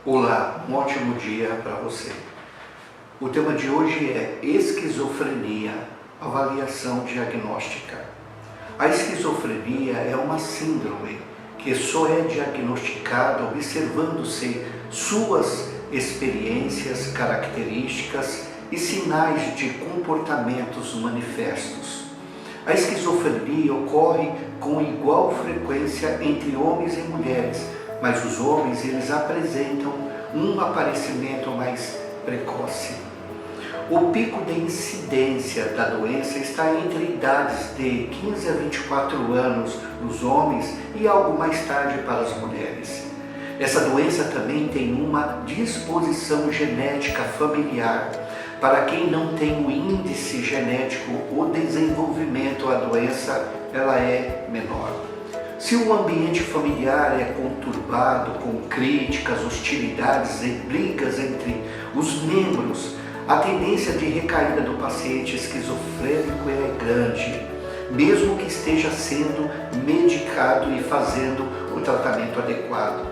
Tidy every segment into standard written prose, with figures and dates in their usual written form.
Olá, um ótimo dia para você. O tema de hoje é esquizofrenia, avaliação diagnóstica. A esquizofrenia é uma síndrome que só é diagnosticada observando-se suas experiências, características e sinais de comportamentos manifestos. A esquizofrenia ocorre com igual frequência entre homens e mulheres, mas os homens eles apresentam um aparecimento mais precoce. O pico de incidência da doença está entre idades de 15 a 24 anos nos homens e algo mais tarde para as mulheres. Essa doença também tem uma disposição genética familiar. Para quem não tem o índice genético, o desenvolvimento da doença ela é menor. Se o ambiente familiar é conturbado, com críticas, hostilidades e brigas entre os membros, a tendência de recaída do paciente esquizofrênico é grande, mesmo que esteja sendo medicado e fazendo o tratamento adequado.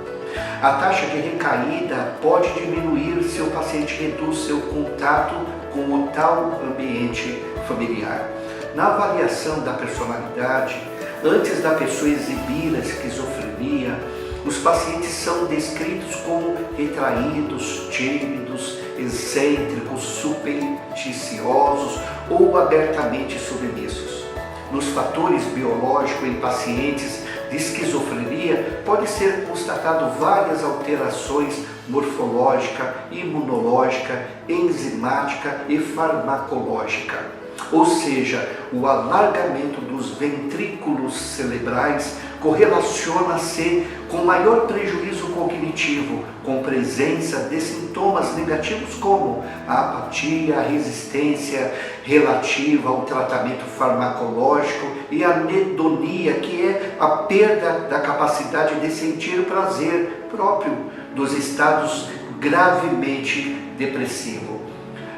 A taxa de recaída pode diminuir se o paciente reduz seu contato com o tal ambiente familiar. Na avaliação da personalidade, antes da pessoa exibir a esquizofrenia, os pacientes são descritos como retraídos, tímidos, excêntricos, supersticiosos ou abertamente submissos. Nos fatores biológicos em pacientes de esquizofrenia pode ser constatado várias alterações morfológica, imunológica, enzimática e farmacológica. Ou seja, o alargamento dos ventrículos cerebrais correlaciona-se com maior prejuízo cognitivo, com presença de sintomas negativos como a apatia, a resistência relativa ao tratamento farmacológico e a anedonia, que é a perda da capacidade de sentir prazer próprio dos estados gravemente depressivos.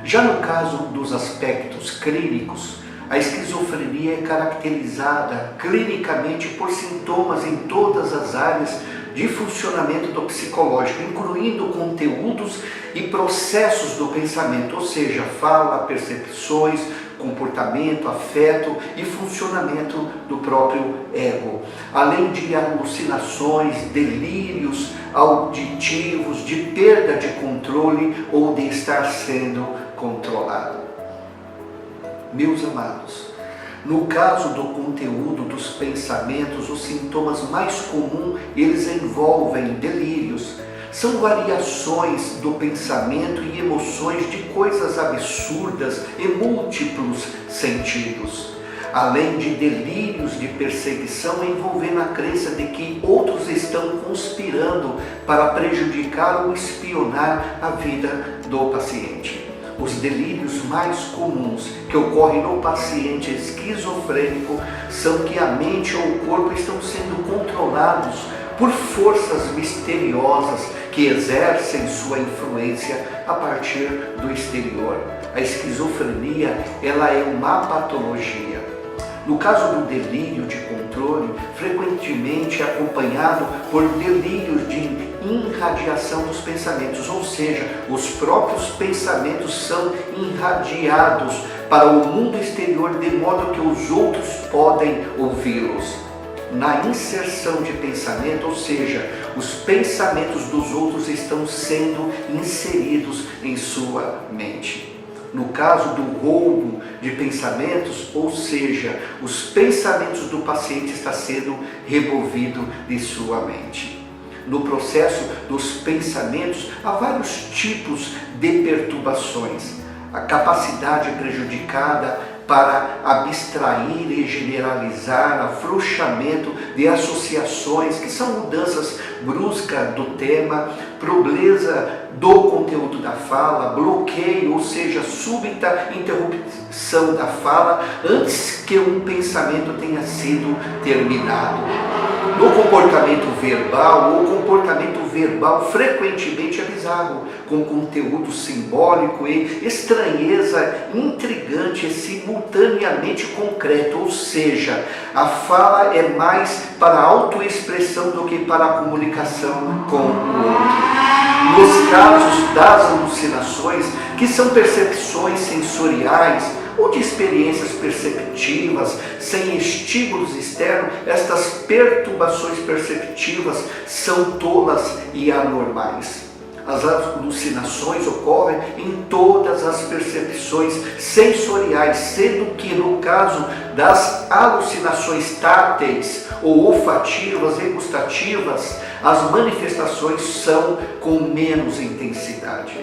Já no caso dos aspectos clínicos, a esquizofrenia é caracterizada clinicamente por sintomas em todas as áreas de funcionamento do psicológico, incluindo conteúdos e processos do pensamento, ou seja, fala, percepções, comportamento, afeto e funcionamento do próprio ego, além de alucinações, delírios auditivos, de perda de controle ou de estar sendo controlado. Meus amados, no caso do conteúdo dos pensamentos, os sintomas mais comuns, eles envolvem delírios. São variações do pensamento e emoções de coisas absurdas e múltiplos sentidos, além de delírios de perseguição envolvendo a crença de que outros estão conspirando para prejudicar ou espionar a vida do paciente. Os delírios mais comuns que ocorrem no paciente esquizofrênico são que a mente ou o corpo estão sendo controlados por forças misteriosas que exercem sua influência a partir do exterior. A esquizofrenia, ela é uma patologia. No caso do delírio de controle, frequentemente é acompanhado por delírios de irradiação dos pensamentos, ou seja, os próprios pensamentos são irradiados para o mundo exterior de modo que os outros podem ouvi-los. Na inserção de pensamento, ou seja, os pensamentos dos outros estão sendo inseridos em sua mente. No caso do roubo de pensamentos, ou seja, os pensamentos do paciente estão sendo removidos de sua mente. No processo dos pensamentos, há vários tipos de perturbações. A capacidade prejudicada para abstrair e generalizar, afrouxamento de associações, que são mudanças bruscas do tema, pobreza do conteúdo da fala, bloqueio, ou seja, súbita interrupção da fala antes que um pensamento tenha sido terminado. No comportamento verbal, o comportamento verbal frequentemente é bizarro, com conteúdo simbólico e estranheza intrigante e simultaneamente concreto, ou seja, a fala é mais para a autoexpressão do que para a comunicação com o outro. Nos casos das alucinações, que são percepções sensoriais ou de experiências perceptivas sem estímulos externos, estas perturbações perceptivas são tolas e anormais. As alucinações ocorrem em todas as percepções sensoriais, sendo que no caso das alucinações táteis ou olfativas e gustativas, as manifestações são com menos intensidade.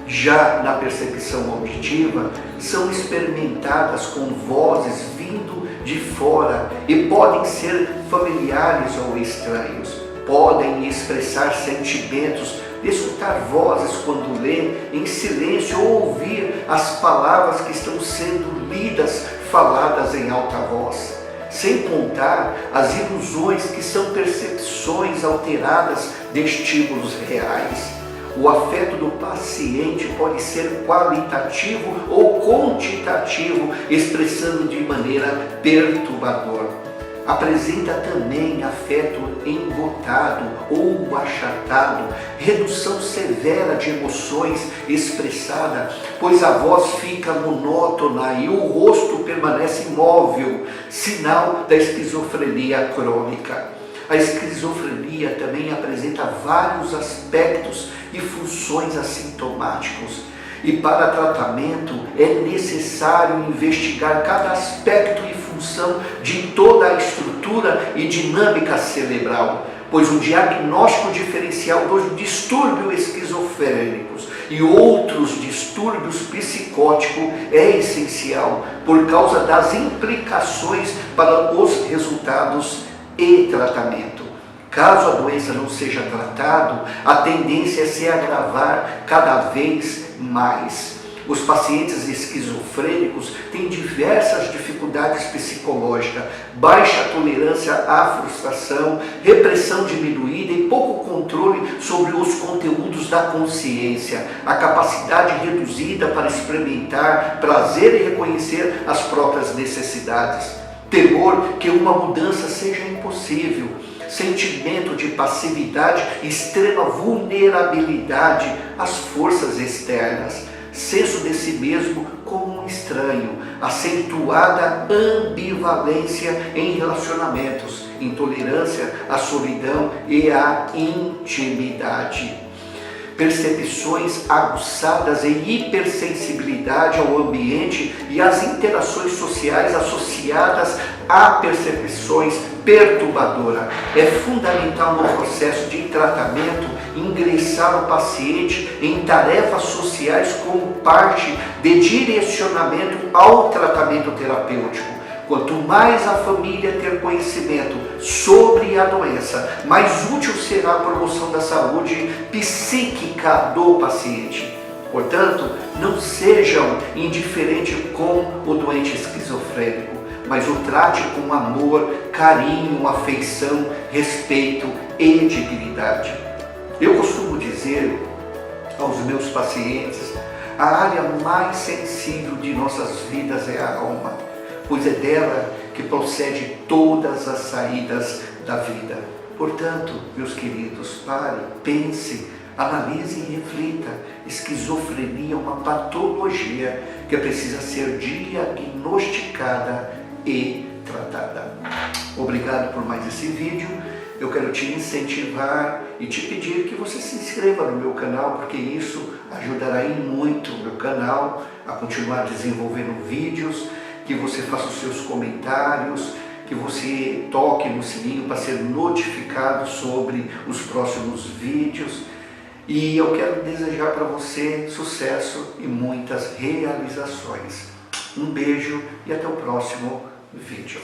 Já na percepção auditiva, são experimentadas com vozes vindo de fora e podem ser familiares ou estranhos. Podem expressar sentimentos, escutar vozes quando lê em silêncio ou ouvir as palavras que estão sendo lidas, faladas em alta voz. Sem contar as ilusões que são percepções alteradas de estímulos reais. O afeto do paciente pode ser qualitativo ou quantitativo, expressando de maneira perturbadora. Apresenta também afeto engotado ou achatado, redução severa de emoções expressada, pois a voz fica monótona e o rosto permanece imóvel, sinal da esquizofrenia crônica. A esquizofrenia também apresenta vários aspectos e funções assintomáticos. E para tratamento é necessário investigar cada aspecto e função de toda a estrutura e dinâmica cerebral, pois o diagnóstico diferencial dos distúrbios esquizofrênicos e outros distúrbios psicóticos é essencial por causa das implicações para os resultados e tratamento. Caso a doença não seja tratada, a tendência é se agravar cada vez mais. Os pacientes esquizofrênicos têm diversas dificuldades psicológicas, baixa tolerância à frustração, repressão diminuída e pouco controle sobre os conteúdos da consciência, a capacidade reduzida para experimentar prazer e reconhecer as próprias necessidades, temor que uma mudança seja impossível, sentimento de passividade, extrema vulnerabilidade às forças externas, senso de si mesmo como um estranho, acentuada ambivalência em relacionamentos, intolerância à solidão e à intimidade. Percepções aguçadas e hipersensibilidade ao ambiente e às interações sociais associadas a percepções perturbadoras. É fundamental no processo de tratamento ingressar o paciente em tarefas sociais como parte de direcionamento ao tratamento terapêutico. Quanto mais a família ter conhecimento sobre a doença, mais útil será a promoção da saúde psíquica do paciente. Portanto, não sejam indiferentes com o doente esquizofrênico, mas o trate com amor, carinho, afeição, respeito e dignidade. Eu costumo dizer aos meus pacientes, a área mais sensível de nossas vidas é a alma, pois é dela que procede todas as saídas da vida. Portanto, meus queridos, pare, pense, analise e reflita. Esquizofrenia é uma patologia que precisa ser diagnosticada e tratada. Obrigado por mais esse vídeo. Eu quero te incentivar e te pedir que você se inscreva no meu canal, porque isso ajudará em muito o meu canal a continuar desenvolvendo vídeos, que você faça os seus comentários, que você toque no sininho para ser notificado sobre os próximos vídeos. E eu quero desejar para você sucesso e muitas realizações. Um beijo e até o próximo vídeo.